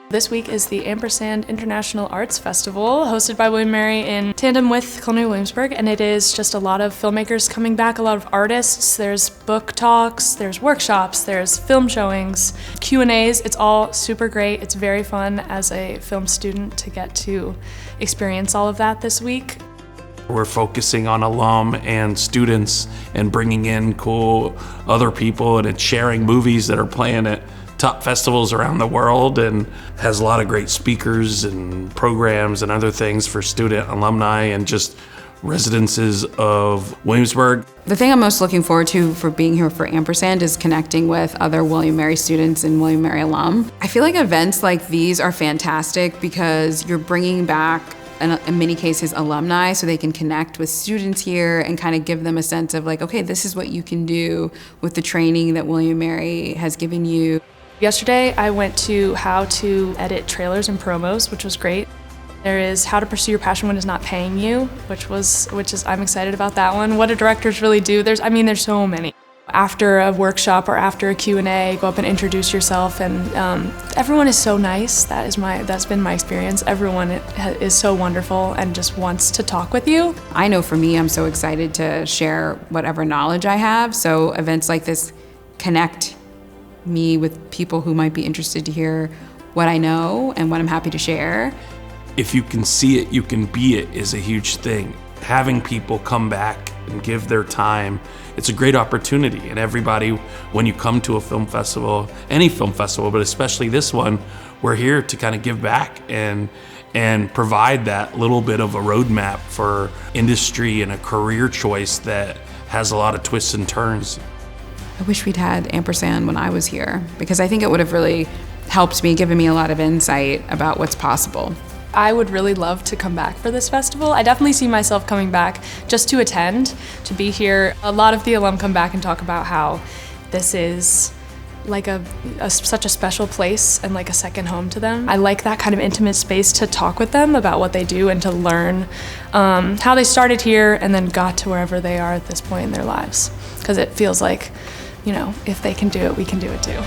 This week is the Ampersand International Arts Festival, hosted by William & Mary in tandem with Culinary Williamsburg, and it is just a lot of filmmakers coming back, a lot of artists. There's book talks, there's workshops, there's film showings, Q&As. It's all super great. It's very fun as a film student to get to experience all of that this week. We're focusing on alum and students and bringing in cool other people and sharing movies that are playing at top festivals around the world, and has a lot of great speakers and programs and other things for student alumni and just residences of Williamsburg. The thing I'm most looking forward to for being here for Ampersand is connecting with other William & Mary students and William & Mary alum. I feel like events like these are fantastic because you're bringing back, in many cases, alumni, so they can connect with students here and kind of give them a sense of like, okay, this is what you can do with the training that William & Mary has given you. Yesterday, I went to how to edit trailers and promos, which was great. There is how to pursue your passion when it's not paying you, which is I'm excited about that one. What do directors really do? There's so many. After a workshop or after a Q&A, go up and introduce yourself, and everyone is so nice. That's been my experience. Everyone is so wonderful and just wants to talk with you. I know for me, I'm so excited to share whatever knowledge I have. So events like this connect me with people who might be interested to hear what I know and what I'm happy to share. If you can see it, you can be it is a huge thing. Having people come back and give their time, it's a great opportunity. And everybody, when you come to a film festival, any film festival, but especially this one, we're here to kind of give back and provide that little bit of a roadmap for industry and a career choice that has a lot of twists and turns. I wish we'd had Ampersand when I was here, because I think it would have really helped me, given me a lot of insight about what's possible. I would really love to come back for this festival. I definitely see myself coming back just to attend, to be here. A lot of the alum come back and talk about how this is like such a special place and like a second home to them. I like that kind of intimate space to talk with them about what they do and to learn how they started here and then got to wherever they are at this point in their lives. Because it feels like, if they can do it, we can do it too.